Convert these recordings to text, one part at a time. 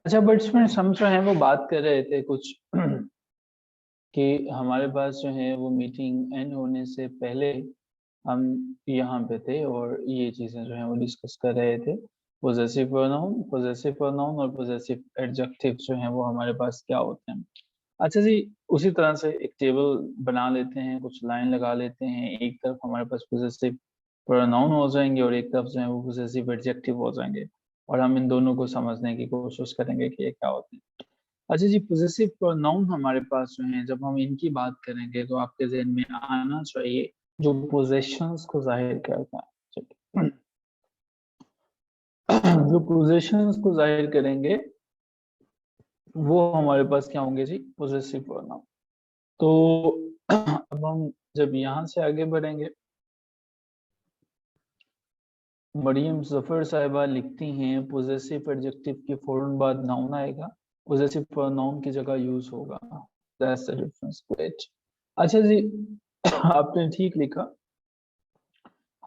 अच्छा बट्समैन हम जो है वो बात कर रहे थे कुछ कि हमारे पास जो है वो मीटिंग एंड होने से पहले हम यहाँ पे थे और ये चीजें जो है वो डिस्कस कर रहे थे। पोजेसिव प्रोनाउन और पोजेसिव एडजेक्टिव जो है वो हमारे पास क्या होते हैं। अच्छा जी, उसी तरह से एक टेबल बना लेते हैं, कुछ लाइन लगा लेते हैं। एक तरफ हमारे पास पोजेसिव प्रोनाउन हो जाएंगे और एक तरफ जो है वो पोजेसिव एडजेक्टिव हो जाएंगे, और हम इन दोनों को समझने की कोशिश करेंगे कि ये क्या होते हैं। अच्छा जी, पोजेसिव प्रोनाउन हमारे पास जो है, जब हम इनकी बात करेंगे तो आपके जहन में आना चाहिए जो पोजेशंस को जाहिर करता है। ठीक है? जो पोजेशंस को जाहिर करेंगे वो हमारे पास क्या होंगे जी, पोजेसिव प्रोनाउन। तो अब हम जब यहाँ से आगे बढ़ेंगे, मरियम जफर साहिबा लिखती हैं पोजेसिव एडजेक्टिव के फौरन बाद नाउन आएगा, पोजेसिव प्रोनाउन की जगह यूज होगा। That's the difference. ग्रेट। अच्छा जी, आपने ठीक लिखा।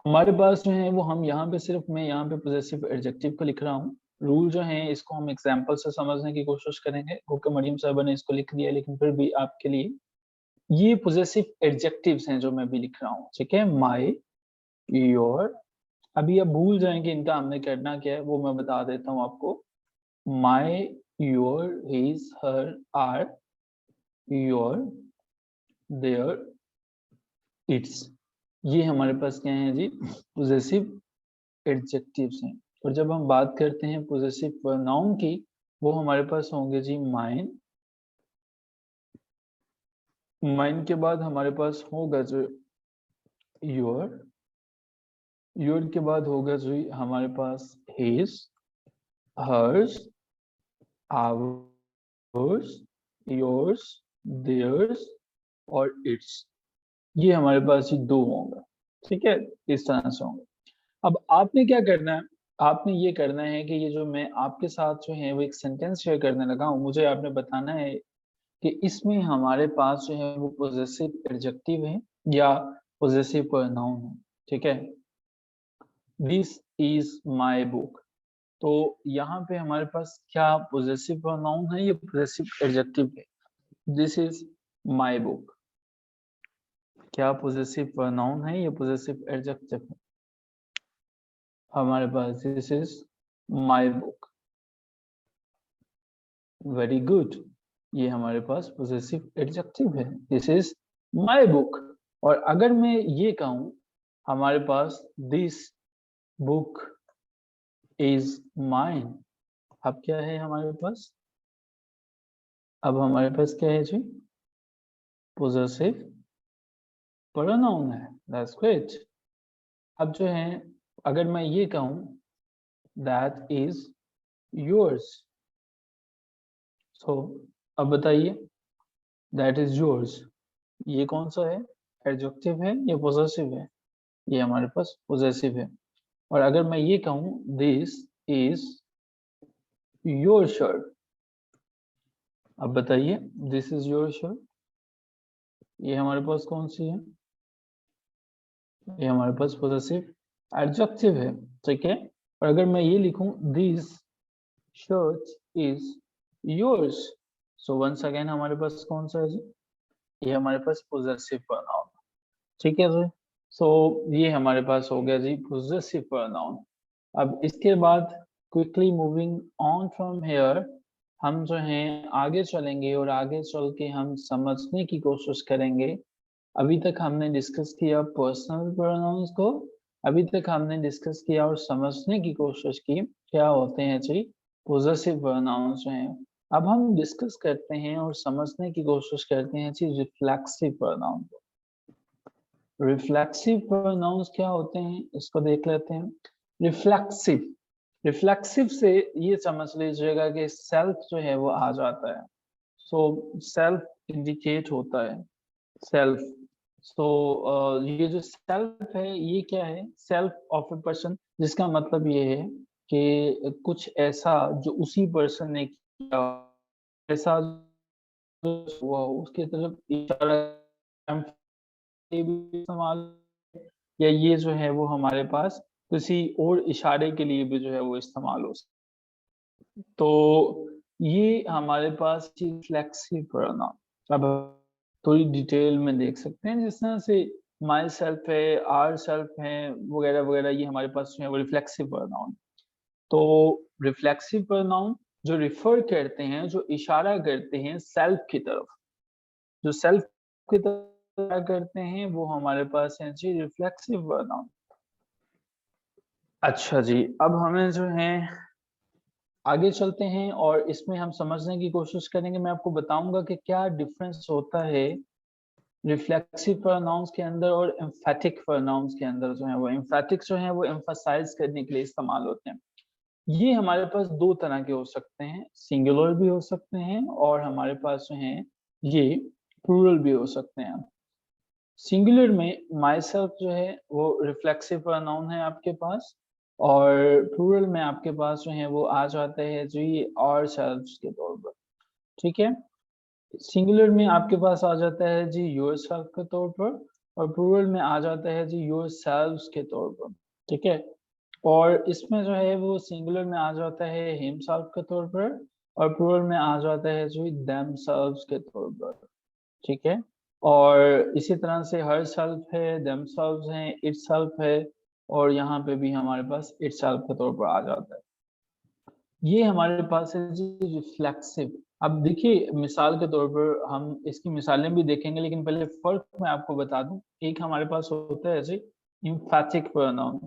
हमारे पास जो है वो हम यहाँ पे सिर्फ मैं यहाँ पे पोजेसिव एडजेक्टिव को लिख रहा हूँ। रूल जो है इसको हम एग्जांपल से समझने की कोशिश करेंगे, क्योंकि मरियम साहिबा ने इसको लिख दिया, लेकिन फिर भी आपके लिए ये पोजेसिव एडजेक्टिव्स हैं जो मैं भी लिख रहा हूँ। ठीक है, माई, योर। अभी आप भूल जाएंगे इनका हमने करना क्या है, वो मैं बता देता हूँ आपको। My, your, his, her, our, your, their, its. ये हमारे पास क्या है जी, पोजेसिव एडजेक्टिव्स हैं। और जब हम बात करते हैं पोजेसिव प्रोनाउन की, वो हमारे पास होंगे जी माइन। माइन के बाद हमारे पास होगा जो योर। योर के बाद होगा जो हमारे पास his, hers, ours, yours, theirs और इट्स। ये हमारे पास ये दो होंगे। ठीक है, इस तरह से होंगे। अब आपने क्या करना है, आपने ये करना है कि ये जो मैं आपके साथ जो है वो एक सेंटेंस शेयर करने लगा हूँ, मुझे आपने बताना है कि इसमें हमारे पास जो है वो पोजेसिव एडजेक्टिव है या पोजेसिव प्रोनाउन है। ठीक है, दिस इज माय बुक। तो यहाँ पे हमारे पास क्या पोजेसिव प्रोनाउन है या पोजेसिव एडजेक्टिव है? दिस इज माय बुक क्या पोजेसिव प्रोनाउन है या पोजेसिव एडजेक्टिव है? हमारे पास this is my book. Very good, ये हमारे पास पोजेसिव एडजेक्टिव है, दिस इज माय बुक। और अगर मैं ये कहूँ हमारे पास दिस बुक इज माइन, अब क्या है हमारे पास? अब हमारे पास क्या है जी, पोजेसिव प्रोनाउन है। That's great. अब जो है अगर मैं ये कहूँ दैट इज योर्स, सो अब बताइए, दैट इज योर्स, ये कौन सा है, एडजेक्टिव है या पोजेसिव है? ये हमारे पास पोजेसिव है। और अगर मैं ये कहूँ दिस इज योर शर्ट, अब बताइए, दिस इज योर शर्ट, ये हमारे पास कौन सी है? ये हमारे पास पोजेसिव एडजेक्टिव है। ठीक है, और अगर मैं ये लिखूं this shirt is yours, so once again हमारे पास कौन सा है जी, ये हमारे पास पोजेसिव प्रोनाउन। ठीक है जी, सो ये हमारे पास हो गया जी पोजेसिव प्रोनाउन। अब इसके बाद quickly moving on from here, हम जो हैं आगे चलेंगे और आगे चल के हम समझने की कोशिश करेंगे। अभी तक हमने डिस्कस किया पर्सनल प्रोनाउंस को, अभी तक हमने डिस्कस किया और समझने की कोशिश की क्या होते हैं जी पोजेसिव प्रोनाउंस जो हैं। अब हम डिस्कस करते हैं और समझने की कोशिश करते हैं जी रिफ्लेक्सिव प्रोनाउन। रिफ्लेक्सिव प्रोनाउंस क्या होते हैं इसको देख लेते हैं। रिफ्लेक्सिव, रिफ्लेक्सिव से ये समझ लीजिएगा कि सेल्फ जो है वो आ जाता है। सो सेल्फ इंडिकेट होता है, सेल्फ। सो ये जो सेल्फ है ये क्या है, सेल्फ ऑफ ए पर्सन, जिसका मतलब ये है कि कुछ ऐसा जो उसी पर्सन ने किया, ऐसा जो हुआ उसकी तरफ इशारा भी इस्तेमाल, या ये जो है वो हमारे पास किसी और इशारे के लिए भी जो है वो इस्तेमाल हो सकता है। तो ये हमारे पास रिफ्लेक्सिव प्रोनाउन, अब थोड़ी डिटेल में देख सकते हैं। जिस तरह से माई सेल्फ है, आर सेल्फ है, वगैरह वगैरह, ये हमारे पास जो है वो रिफ्लेक्सिव प्रोनाउन। तो रिफ्लेक्सिव प्रोनाउन जो रिफर करते हैं, जो इशारा करते हैं सेल्फ की तरफ, जो सेल्फ की तरफ करते हैं, वो हमारे पास है जी रिफ्लेक्सिव प्रोनाउन। अच्छा जी, अब हमें जो है आगे चलते हैं और इसमें हम समझने की कोशिश करेंगे। मैं आपको बताऊंगा कि क्या डिफरेंस होता है रिफ्लेक्सिव प्रोनाउंस के अंदर और एम्फेटिक प्रोनाउंस के अंदर। जो है वो एम्फेटिक जो है वो एम्फसाइज करने के लिए इस्तेमाल होते हैं। ये हमारे पास दो तरह के हो सकते हैं, सिंगुलर भी हो सकते हैं और हमारे पास जो है ये प्लूरल भी हो सकते हैं। सिंगुलर में माई सेल्फ जो है वो रिफ्लेक्सिव प्रोनाउन है आपके पास, और प्लूरल में आपके पास जो है वो आ जाता है जो ये और सेल्फ्स के तौर पर। ठीक है, सिंगुलर में आपके पास आ जाता है जी योर सेल्फ के तौर पर, और प्लूरल में आ जाता है जी योर सेल्व्स के तौर पर। ठीक है, और इसमें जो है वो सिंगुलर में आ जाता है हिमसेल्फ के तौर पर, और प्लूरल में आ जाता है जो देमसेल्व्स के तौर पर। ठीक है, और इसी तरह से हर सेल्फ है, देमसेल्व्स हैं, इटसेल्फ है, और यहाँ पे भी हमारे पास इटसेल्फ के तौर पर आ जाता है। ये हमारे पास है जी रिफ्लेक्सिव। अब देखिए मिसाल के तौर पर हम इसकी मिसालें भी देखेंगे, लेकिन पहले फर्क मैं आपको बता दूं। एक हमारे पास होता है जी एम्फेटिक प्रोनाउन।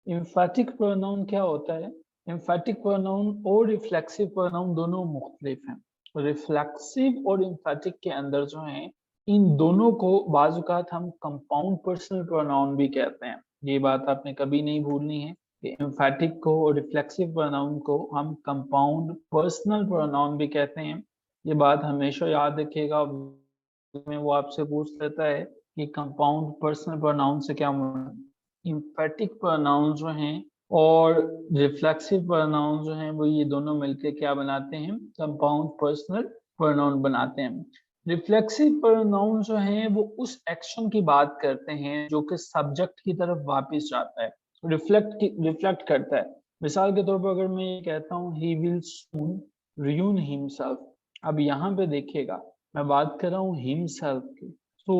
एम्फेटिक प्रोनाउन क्या होता है? एम्फेटिक प्रोनाउन और रिफ्लेक्सिव प्रोनाउन दोनों मुख्तलिफ हैं। रिफ्लेक्सिव और एम्फेटिक के अंदर जो है इन दोनों को बाज़ औक़ात हम कंपाउंड पर्सनल प्रोनाउन भी कहते हैं। ये बात आपने कभी नहीं भूलनी है कि एम्फेटिक को और रिफ्लेक्सिव प्रोनाउन को हम कंपाउंड पर्सनल प्रोनाउन भी कहते हैं। ये बात हमेशा याद रखिएगा। में वो आपसे पूछ लेता है कि कंपाउंड पर्सनल प्रोनाउन से क्या मुराद? एम्फेटिक प्रोनाउन जो हैं और रिफ्लेक्सिव प्रोनाउन जो हैं वो ये दोनों मिलके क्या बनाते हैं? कंपाउंड पर्सनल प्रोनाउन बनाते हैं। रिफ्लेक्सिव प्रोनाउन जो हैं वो उस एक्शन की बात करते हैं जो कि सब्जेक्ट की तरफ वापस जाता है, रिफ्लेक्ट करता है। मिसाल के तौर पर अगर मैं ये कहता हूँ he will soon ruin himself, अब यहाँ पे देखिएगा मैं बात कर रहा हूँ हिमसेल्फ की। तो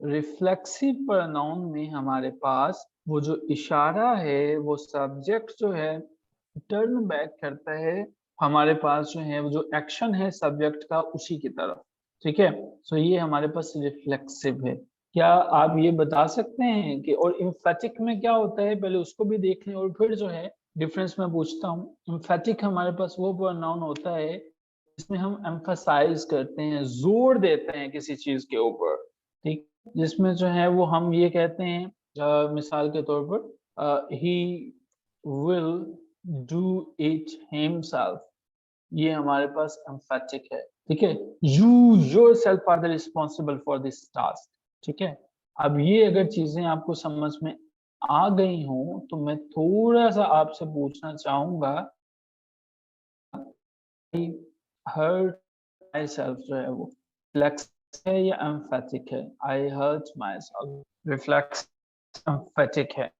रिफ्लेक्सिव प्रोनाउन में हमारे पास वो जो इशारा है, वो सब्जेक्ट जो है टर्न बैक करता है हमारे पास जो है वो जो एक्शन है सब्जेक्ट का उसी की तरफ। ठीक है, तो ये हमारे पास रिफ्लेक्सिव है। क्या आप ये बता सकते हैं कि और एम्फेटिक में क्या होता है? पहले उसको भी देख लें और फिर जो है डिफरेंस मैं पूछता हूँ। एम्फेटिक हमारे पास वो प्रोनाउन होता है जिसमें हम एम्फसाइज करते हैं, जोर देते हैं किसी चीज के ऊपर। ठीक, जिसमें जो है वो हम ये कहते हैं मिसाल के तौर पर he will do it himself, ये हमारे पास एम्फेटिक है। ठीक है, you yourself are the responsible for this task. ठीक है, अब ये अगर चीजें आपको समझ में आ गई हों तो मैं थोड़ा सा आपसे पूछना चाहूंगा, हर्ट माई सेल्फ जो है वो रिफ्लेक्स है या एम्फेटिक है? I hurt myself reflex emphatic है?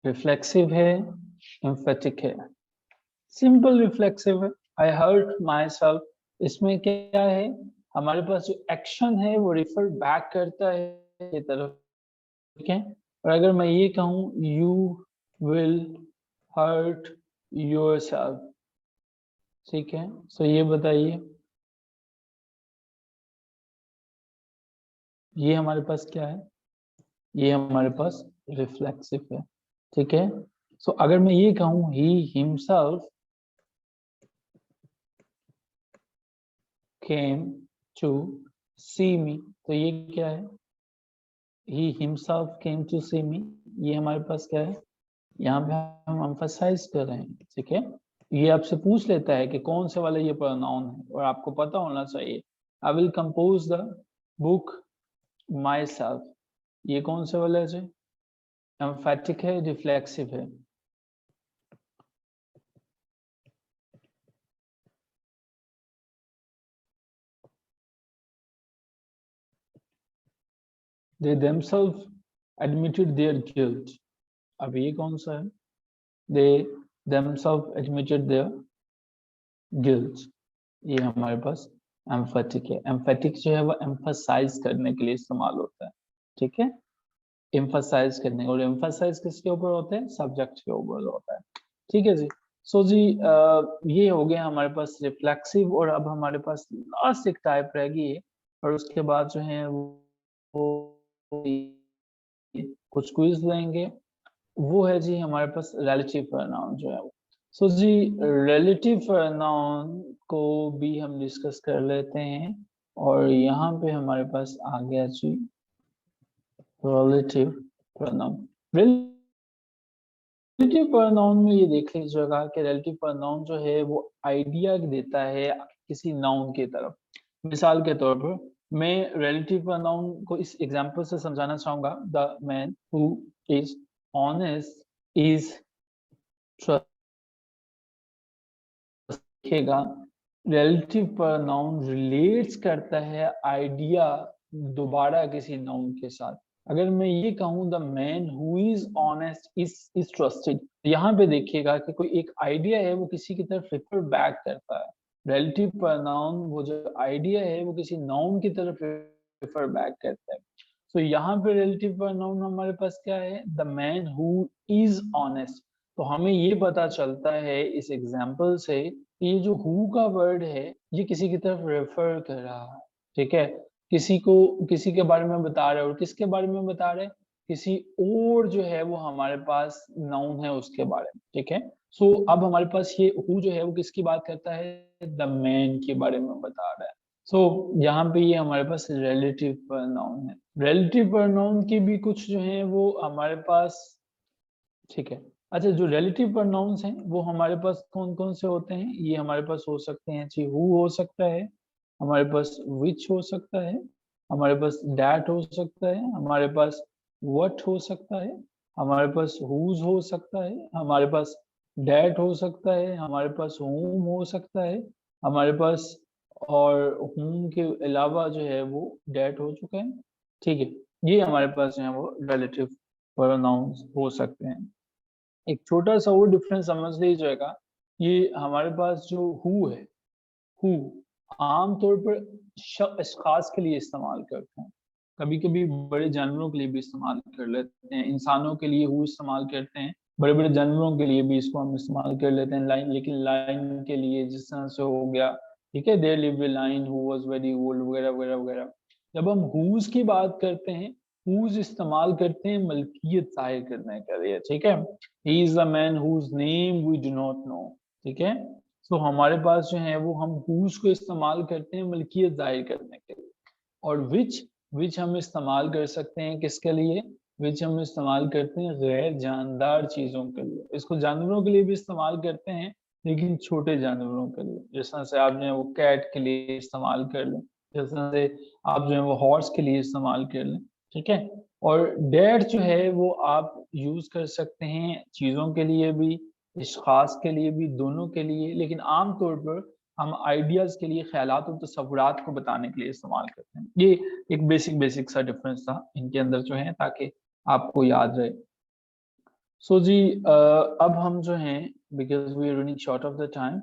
रिफ्लेक्सिव है, एम्फेटिक है? सिंपल रिफ्लेक्सिव है। आई हर्ट माई सेल्फ इसमें क्या है? हमारे पास जो एक्शन है वो रिफर बैक करता है की तरफ। ठीक है, और अगर मैं ये कहूँ you will hurt yourself, ठीक है, तो ये बताइए ये हमारे पास क्या है? ये हमारे पास रिफ्लेक्सिव है। ठीक है, सो अगर मैं ये कहूँ ही हिमसेल्फ केम टू सी मी, तो ये क्या है? ही हिमसेल्फ केम टू सी मी, ये हमारे पास क्या है? यहाँ पे हम एम्फसाइज कर रहे हैं। ठीक है, ये आपसे पूछ लेता है कि कौन से वाला ये प्रोनाउन है और आपको पता होना चाहिए। I will compose the book my self, ये कौन से वाला है? एम्फेटिक है, रिफ्लेक्सिव है? They themselves admitted their guilt, अब ये कौन सा है? They themselves admitted their guilt। ये हमारे पास एम्फेटिक है। एम्फेटिक जो है वो एम्फसाइज करने के लिए इस्तेमाल होता है, ठीक है, एम्फसाइज करने। और एम्फसाइज किसके ऊपर होता है? सब्जेक्ट के ऊपर होता है, ठीक है जी। सो जी ये हो गया हमारे पास रिफ्लेक्सिव। और अब हमारे पास लास्ट एक टाइप रह गई है, और उसके बाद जो है वो कुछ क्विज लेंगे। वो है जी हमारे पास रिलेटिव प्रोनाउन जो है वो। सो जी रिलेटिव प्रोनाउन को भी हम डिस्कस कर लेते हैं। और यहाँ पे हमारे पास आ गया जी रिलेटिव प्रोनाउन। रिलेटिव प्रोनाउन में ये देख लीजिएगा कि रिलेटिव प्रोनाउन जो है वो आइडिया देता है किसी नाउन की तरफ। मिसाल के तौर पर मैं रिलेटिव प्रोनाउन को इस एग्जांपल से समझाना चाहूंगा। The man who is honest is देखिएगा, रिलेटिव प्रोनाउन रिलेट्स करता है आइडिया दोबारा किसी नाउन के साथ। अगर मैं ये कहूँ the man who is honest is trusted, यहाँ पे देखिएगा कि कोई एक आइडिया है वो किसी की तरफ रिफर बैक करता है। रिलेटिव प्रोनाउन वो जो आइडिया है वो किसी नाउन की तरफ रिफर बैक करता है। तो यहाँ पे रिलेटिव प्रोनाउन हमारे पास क्या है? The man who is honest. तो हमें ये पता चलता है इस एग्जाम्पल से ये जो हु का वर्ड है ये किसी की तरफ रेफर कर रहा है, ठीक है, किसी को किसी के बारे में बता रहे हैं। और किसके बारे में बता रहे हैं? किसी और जो है वो हमारे पास नाउन है उसके बारे में, ठीक है। सो अब हमारे पास ये हु जो है वो किसकी बात करता है? द मैन के बारे में बता रहा है। सो यहाँ पे ये हमारे पास रिलेटिव प्रोनाउन है। रिलेटिव प्रोनाउन की भी कुछ जो है वो हमारे पास, ठीक है। अच्छा, जो रिलेटिव प्रोनाउंस हैं वो हमारे पास कौन कौन से होते हैं? ये हमारे पास हो सकते हैं जी हु हो सकता है, हमारे पास विच हो सकता है, हमारे पास दैट हो सकता है, हमारे पास व्हाट हो सकता है, हमारे पास हुज हो सकता है, हमारे पास डैट हो सकता है, हमारे पास whom हो सकता है, हमारे पास और whom के अलावा जो है वो डैट हो चुका है, ठीक है। ये हमारे पास जो है वो रिलेटिव प्रोनाउंस हो सकते हैं। एक छोटा सा और डिफरेंस समझ लीजिएगा, ये हमारे पास जो हु है, हु आमतौर पर अशखास के लिए इस्तेमाल करते हैं। कभी कभी बड़े जानवरों के लिए भी इस्तेमाल कर लेते हैं। इंसानों के लिए हु इस्तेमाल करते हैं, बड़े बड़े जानवरों के लिए भी इसको हम इस्तेमाल कर लेते हैं। लाइन, लेकिन लाइन के लिए जिस तरह से हो गया, ठीक है, there lived a lion who was very old वगैरह वगैरह वगैरह। जब हम हुज की बात करते हैं, हुज इस्तेमाल करते हैं मलकियत जाहिर करने के लिए, ठीक है। He is the man whose name we do not know, ठीक है। तो हमारे पास जो है वो हम हुज को इस्तेमाल करते हैं मलकियत जाहिर करने के लिए। और विच हम इस्तेमाल कर सकते हैं किसके लिए? विच हम इस्तेमाल करते हैं गैर जानदार चीजों के लिए। इसको जानवरों के लिए भी इस्तेमाल करते हैं, लेकिन छोटे जानवरों के लिए। जिस तरह से आप जो है वो कैट के लिए इस्तेमाल कर लें, जिस तरह से आप जो है वो हॉर्स के लिए इस्तेमाल कर लें, ठीक है। और डेट जो है वो आप यूज कर सकते हैं चीजों के लिए भी, इश्खास के लिए भी, दोनों के लिए। लेकिन आम तौर पर हम आइडियाज के लिए, ख्यालात और तस्वुरात को बताने के लिए इस्तेमाल करते हैं। ये एक बेसिक सा डिफरेंस था इनके अंदर जो है, ताकि आपको याद रहे। सो जी अब हम जो हैं, because we are running short of the time,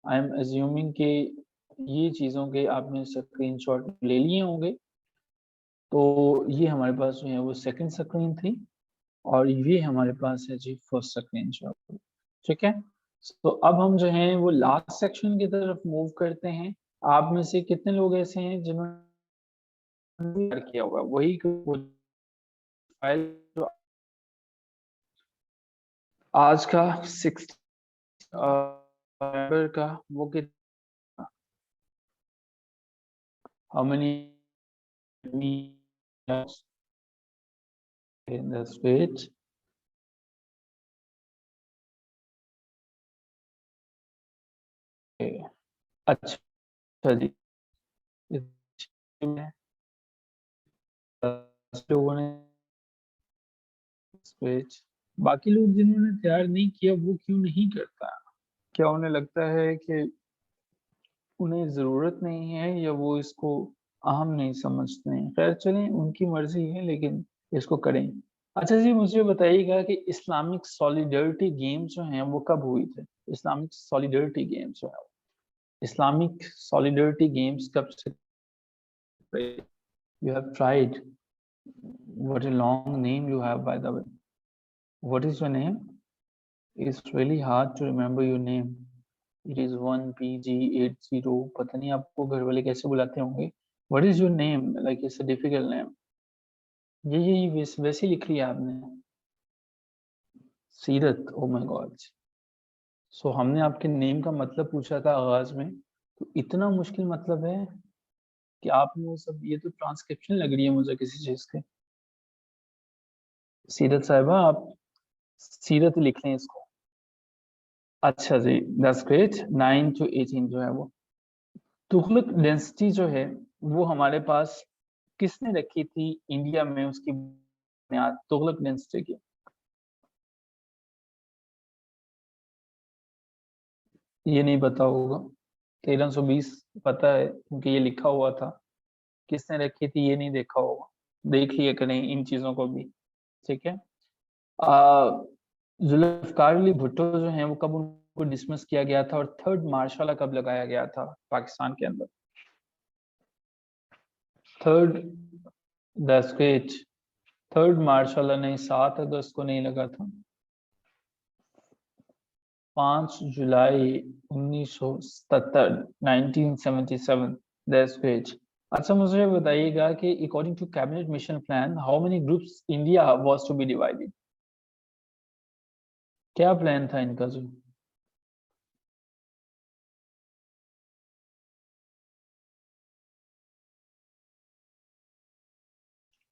I am assuming कि ये चीज़ों के आपने स्क्रीनशॉट ले लिए होंगे। तो ये हमारे पास जो है वो सेकंड स्क्रीन थी, और ये हमारे पास है जी फर्स्ट स्क्रीनशॉट, ठीक है। तो अब हम जो हैं वो लास्ट सेक्शन की तरफ मूव करते हैं। आप में से कितने लोग ऐसे हैं जिन्होंने किया होगा वही फाइल जो आज का 6 नवंबर का, वो कितना, how many in the speech? अच्छा जी, इसमें 10 लोगों ने स्पीच, बाकी लोग जिन्होंने तैयार नहीं किया वो क्यों नहीं करता? क्या उन्हें लगता है कि उन्हें ज़रूरत नहीं है, या वो इसको अहम नहीं समझते हैं? खैर चलें, उनकी मर्ज़ी है, लेकिन इसको करें। अच्छा जी, मुझे बताइएगा कि इस्लामिक सॉलिडरिटी गेम्स जो हैं वो कब हुई थे? इस्लामिक सॉलिडरिटी गेम्स जो है, इस्लामिक सॉलिडरिटी गेम्स कब से? You have tried. What a long name you have, by the way. What is your name? It's really hard to remember your name. It is 1PG80. पता नहीं आपको घर वाले कैसे बुलाते होंगे. What is your name? Like it's a difficult name. ये वैसे लिख लिया आपने. सीरत. Oh my God. So हमने आपके नेम का मतलब पूछा था आगाज में. तो इतना मुश्किल मतलब है कि आपने वो सब, ये तो ट्रांसक्रिप्शन लग रही है मुझे किसी चीज की. सीरत साहिबा, आप सीरत लिख लें इसको. अच्छा जी, दैट्स ग्रेट. 9 to 18 जो है वो तुगलक डेंसिटी जो है वो हमारे पास किसने रखी थी इंडिया में, उसकी बुनियाद तुगलक डेंसिटी की? ये नहीं पता होगा. 1320 पता है क्योंकि ये लिखा हुआ था. किसने रखी थी ये नहीं देखा होगा. देख लिया करें इन चीजों को भी. ठीक है. जुल्फकार अली भुट्टो जो हैं वो कब उनको डिसमिस किया गया था, और थर्ड मार्शल कब लगाया गया था पाकिस्तान के अंदर? Third. That's great. Third marshal नहीं, 7 अगस्त को नहीं लगा था. 5 जुलाई 1977. 1977. That's great. अच्छा, मुझे बताइएगा कि according to cabinet mission plan how many groups India was to be divided? क्या प्लान था इनका जो?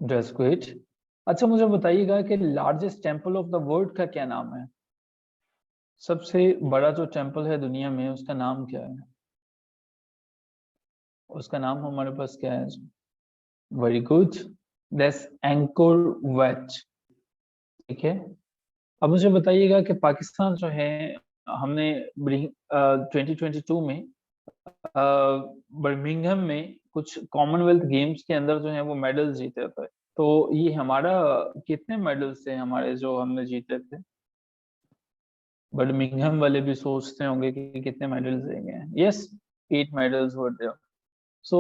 That's great. अच्छा, मुझे बताइएगा कि largest temple of the world का क्या नाम है? सबसे बड़ा जो टेंपल है दुनिया में उसका नाम क्या है? उसका नाम हमारे पास क्या है? Very good. That's Angkor Wat. ठीक है. अब मुझे बताइएगा कि पाकिस्तान जो है, हमने 2022 में बर्मिंघम में कुछ कॉमनवेल्थ गेम्स के अंदर जो है वो मेडल जीते थे. तो ये हमारा कितने मेडल्स थे हमारे जो हमने जीते थे? बर्मिंघम वाले भी सोचते होंगे कि कितने मेडल्स देंगे. Yes, 8 medals were there. So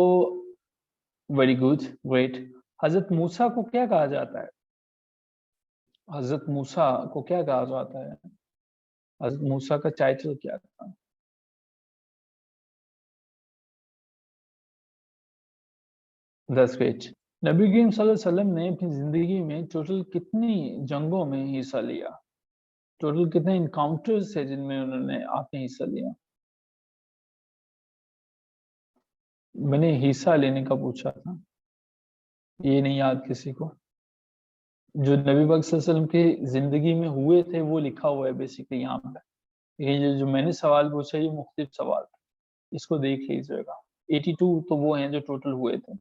very good. Great. हजरत मूसा को क्या कहा जाता है? हजरत मूसा को क्या कहा जाता है? हजरत मूसा का टाइटल क्या था? That's great. नबी करीम सल्लल्लाहु अलैहि वसल्लम ने अपनी जिंदगी में टोटल कितनी जंगों में हिस्सा लिया? टोटल कितने इनकाउंटर्स है जिनमें उन्होंने आपने हिस्सा लिया? मैंने हिस्सा लेने का पूछा था. ये नहीं याद किसी को? जो नबी पाक सल्लल्लाहु अलैहि वसल्लम की जिंदगी में हुए थे वो लिखा हुआ है बेसिकली यहाँ पे. ये जो मैंने सवाल पूछा ये मुख्तलिफ सवाल था. इसको देख लीजिएगा. 82 तो वो हैं जो टोटल हुए थे.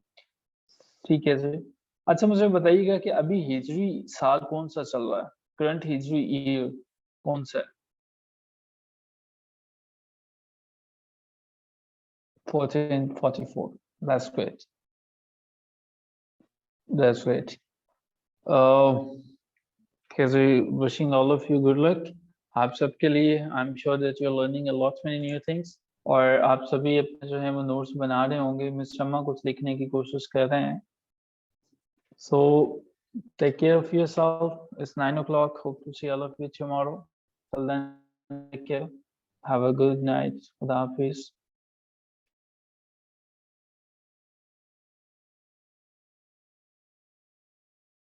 ठीक है सर. अच्छा, मुझे बताइएगा कि अभी हिजरी साल कौन सा चल रहा है? करंट हिजरी ईयर कौन सा है? 1444. That's great. That's great. Wishing all of you good luck. आप सबके लिए I'm sure that you're learning a lot many new things. और आप सभी अपने जो है वो नोट्स बना रहे होंगे. मिस शम्मा कुछ लिखने की कोशिश कर रहे हैं. So take care of yourself. It's 9 o'clock. Hope to see all of you tomorrow. Till then, take care. Have a good night. Khuda Hafiz.